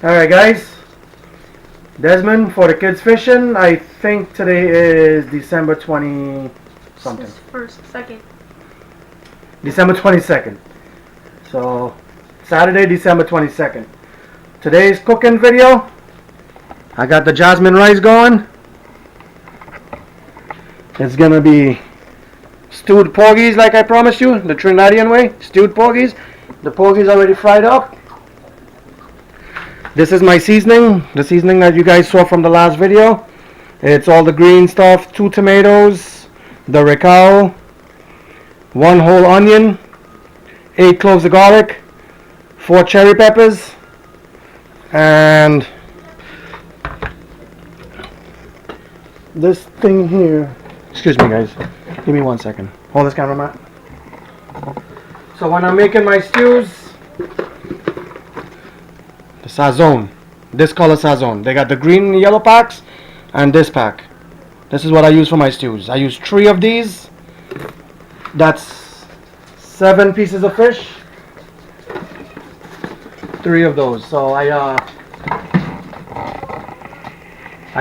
Alright guys, Desmond for the kids fishing. I think today is December 20 something. December 22nd. So Saturday, December 22nd. Today's cooking video, I got the jasmine rice going. It's gonna be stewed porgies like I promised you, the Trinidadian way, stewed porgies. The porgies already fried up. This is my seasoning, the seasoning that you guys saw from the last video. It's all the green stuff, 2 tomatoes, the recao, 1 whole onion, 8 cloves of garlic, 4 cherry peppers, and this thing here. Excuse me guys, give me 1 second. Hold this camera, Matt. So when I'm making my stews, the sazon, this color sazon. They got the green and yellow packs and this pack. This is what I use for my stews. I use 3 of these. That's 7 pieces of fish. 3 of those. So I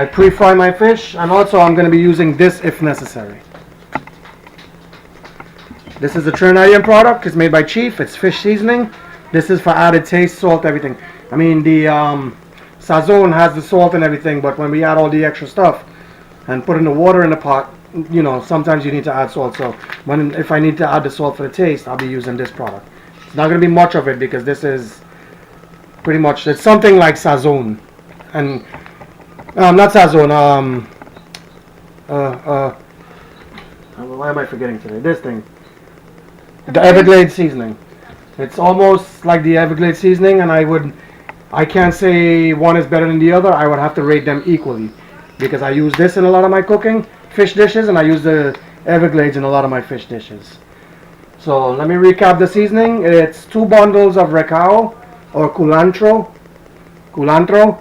pre-fry my fish, and also I'm going to be using this if necessary. This is a Trinidadian product. It's made by Chief. It's fish seasoning. This is for added taste, salt, everything. I mean, the sazon has the salt and everything, but when we add all the extra stuff and put in the water in the pot, you know, sometimes you need to add salt. So if I need to add the salt for the taste, I'll be using this product. It's not going to be much of it because this is pretty much, it's something like sazon. And not sazon, why am I forgetting today? This thing. The Everglades seasoning. It's almost like the Everglades seasoning, and I can't say one is better than the other. I would have to rate them equally because I use this in a lot of my cooking, fish dishes, and I use the Everglades in a lot of my fish dishes. So let me recap the seasoning. It's 2 bundles of recao or culantro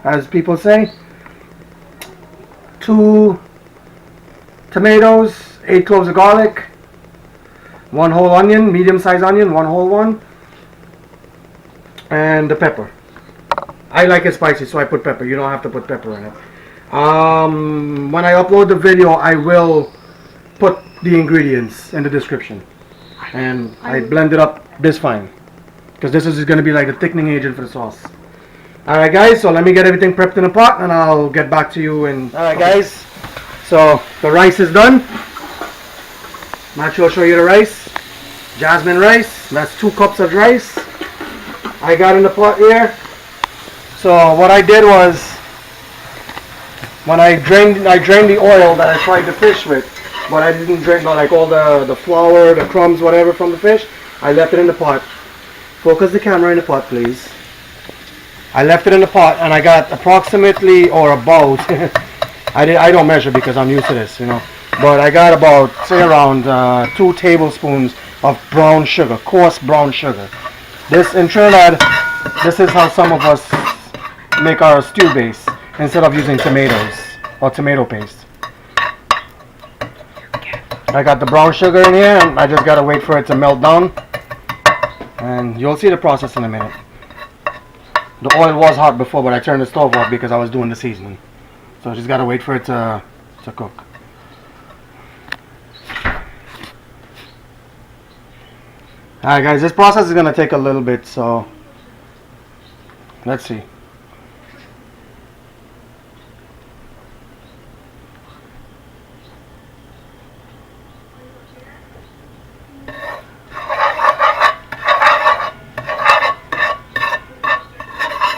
as people say, 2 tomatoes, 8 cloves of garlic, 1 whole onion, medium-sized onion, 1 whole one, and the pepper. I like it spicy, so I put pepper. You don't have to put pepper in it. When I upload the video, I will put the ingredients in the description. And I blend it up this fine, because this is going to be like the thickening agent for the sauce. Alright guys, so let me get everything prepped in a pot and I'll get back to you in... Alright guys, so the rice is done. Matt will show you the rice. Jasmine rice, that's 2 cups of rice I got in the pot here. So what I did was, when I drained the oil that I fried the fish with, but I didn't drain like all the flour, the crumbs, whatever from the fish. I left it in the pot. Focus the camera in the pot, please. I left it in the pot, and I got approximately, or about, I don't measure because I'm used to this, you know, but I got about, say around 2 tablespoons of brown sugar, coarse brown sugar. This, in Trinidad, this is how some of us make our stew base, instead of using tomatoes or tomato paste. I got the brown sugar in here, and I just gotta wait for it to melt down, and you'll see the process in a minute. The oil was hot before, but I turned the stove off because I was doing the seasoning. So I just gotta wait for it to cook. Alright guys, this process is gonna take a little bit, so let's see.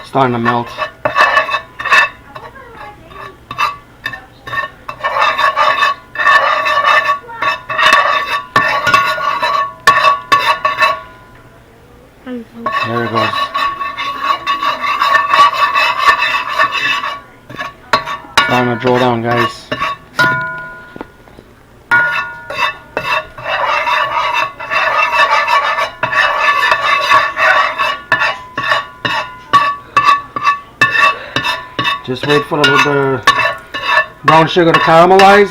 Starting to melt. There it goes. Starting to draw down, guys. Just wait for the brown sugar to caramelize.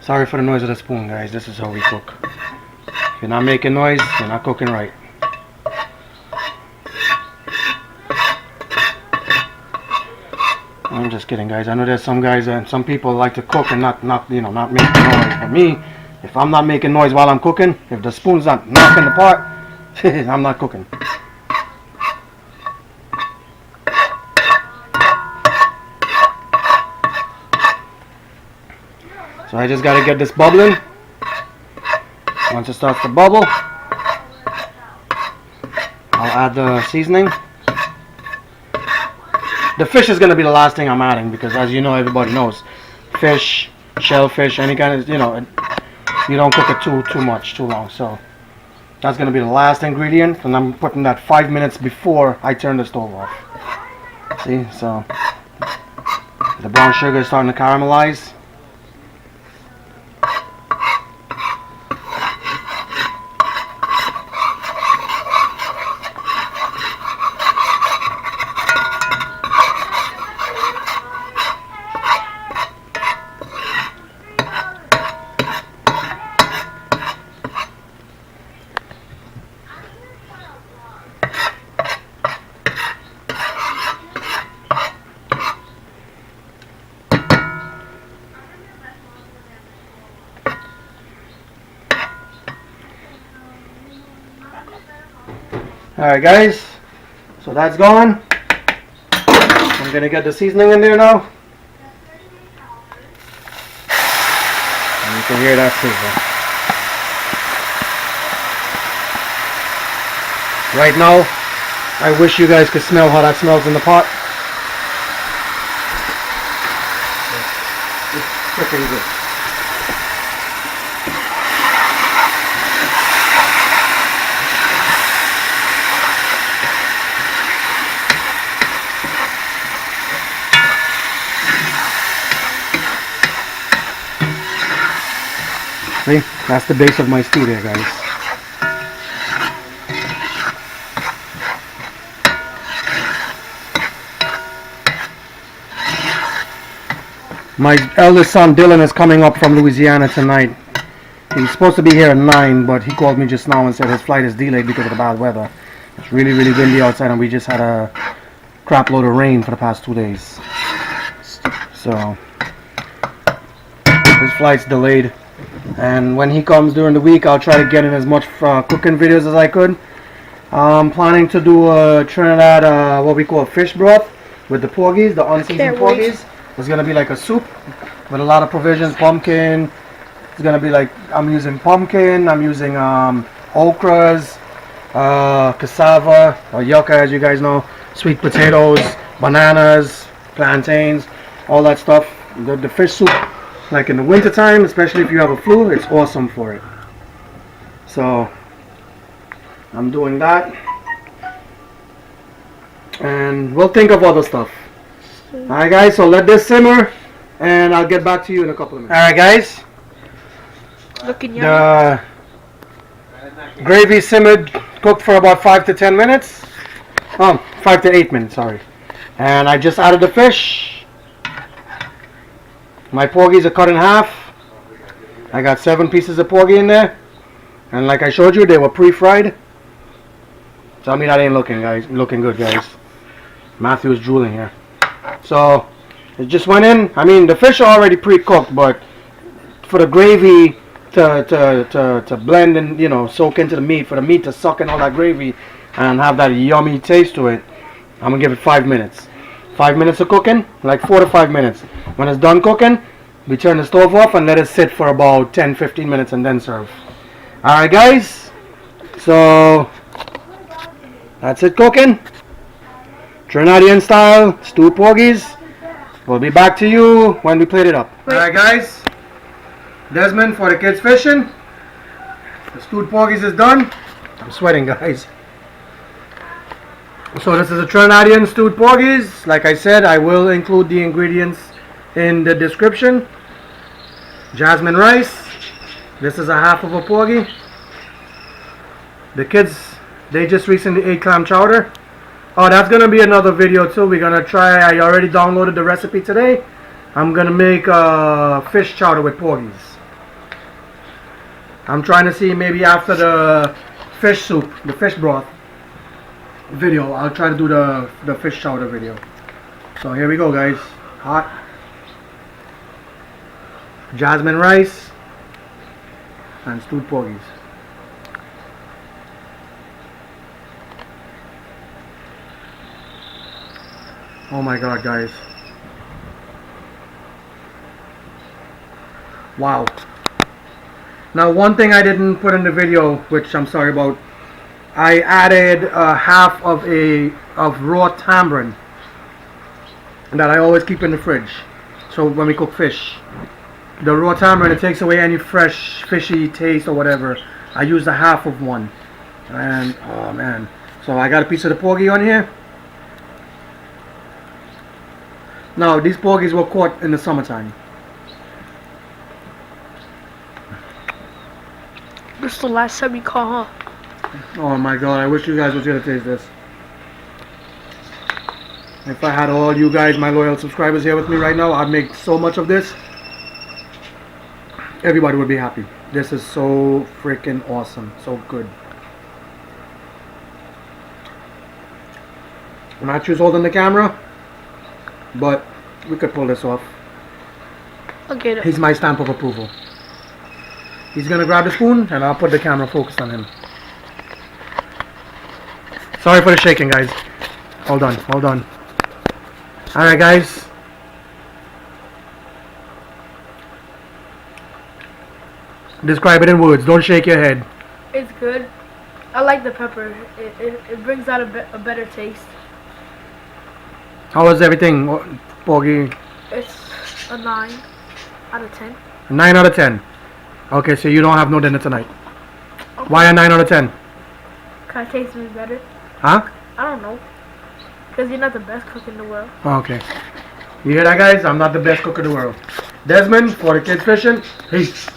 Sorry for the noise of the spoon, guys. This is how we cook. If you're not making noise, you're not cooking right. I'm just kidding, guys. I know there's some guys and some people like to cook and not make noise. But me, if I'm not making noise while I'm cooking, if the spoon's not knocking the pot, I'm not cooking. So I just gotta get this bubbling. Once it starts to bubble, I'll add the seasoning. The fish is gonna be the last thing I'm adding because, as you know, everybody knows, fish, shellfish, any kind of, you don't cook it too much, too long. So that's gonna be the last ingredient, and I'm putting that 5 minutes before I turn the stove off. See, so the brown sugar is starting to caramelize. Alright guys, so that's gone. I'm gonna get the seasoning in there now. And you can hear that sizzle. Right now, I wish you guys could smell how that smells in the pot. It's freaking good. See, that's the base of my stew there, guys. My eldest son Dylan is coming up from Louisiana tonight. He's supposed to be here at 9, but he called me just now and said his flight is delayed because of the bad weather. It's really, really windy outside, and we just had a crap load of rain for the past 2 days. So his flight's delayed. And when he comes during the week, I'll try to get in as much cooking videos as I could. I'm planning to do a Trinidad, what we call fish broth with the porgies, the unseasoned porgies. It's going to be like a soup with a lot of provisions, pumpkin. It's going to be like, I'm using pumpkin, I'm using okras, cassava, or yucca as you guys know, sweet potatoes, bananas, plantains, all that stuff. The fish soup, like in the winter time, especially if you have a flu, it's awesome for it. So I'm doing that, and we'll think of other stuff. Alright guys, so let this simmer and I'll get back to you in a couple of minutes. Alright guys, Looking yummy. the gravy simmered, cooked for about 5 to 10 minutes. 5 to 8 minutes, sorry. And I just added the fish. My porgies are cut in half. I got 7 pieces of porgy in there. And like I showed you, they were pre-fried. Tell me that ain't looking good, guys. Matthew's drooling here. So it just went in. I mean, the fish are already pre-cooked, but for the gravy to blend and, you know, soak into the meat, for the meat to suck in all that gravy and have that yummy taste to it, I'm gonna give it 5 minutes. 5 minutes of cooking, like 4 to 5 minutes. When it's done cooking, we turn the stove off and let it sit for about 10-15 minutes and then serve. Alright guys, so that's it cooking. Trinidadian style stewed porgies. We'll be back to you when we plate it up. Alright guys, Desmond for the kids fishing. The stewed porgies is done. I'm sweating, guys. So this is a Trinidadian stewed porgies. Like I said, I will include the ingredients in the description. Jasmine rice. This is a half of a porgy. The kids, they just recently ate clam chowder. Oh, that's gonna be another video too. We're gonna try, I already downloaded the recipe today. I'm gonna make fish chowder with porgies. I'm trying to see, maybe after the fish soup, the fish broth video, I'll try to do the fish chowder video. So here we go guys. hot. Jasmine rice and stewed porgies. Oh my god, guys. Wow. Now, one thing I didn't put in the video, which I'm sorry about, I added half of raw tamarind that I always keep in the fridge. So when we cook fish, the raw tamarind, it takes away any fresh fishy taste or whatever. I used a half of one, and oh man. So I got a piece of the porgy on here. Now these porgies were caught in the summertime. This is the last time you call, huh? Oh my god, I wish you guys was here to taste this. If I had all you guys, my loyal subscribers here with me right now, I'd make so much of this. Everybody would be happy. This is so freaking awesome. So good. I'm not just holding the camera, but we could pull this off. I'll get it. He's my stamp of approval. He's gonna grab the spoon and I'll put the camera focused on him. Sorry for the shaking, guys. Hold on, hold on. Alright, guys. Describe it in words. Don't shake your head. It's good. I like the pepper. It brings out a better taste. How was everything, Porgy? It's a 9 out of 10. 9 out of 10. Okay, so you don't have no dinner tonight. Okay. Why a 9 out of 10? Cause it tastes me better. Huh? I don't know. Cause you're not the best cook in the world. Okay. You hear that, guys? I'm not the best cook in the world. Desmond, for the kids fishing, peace.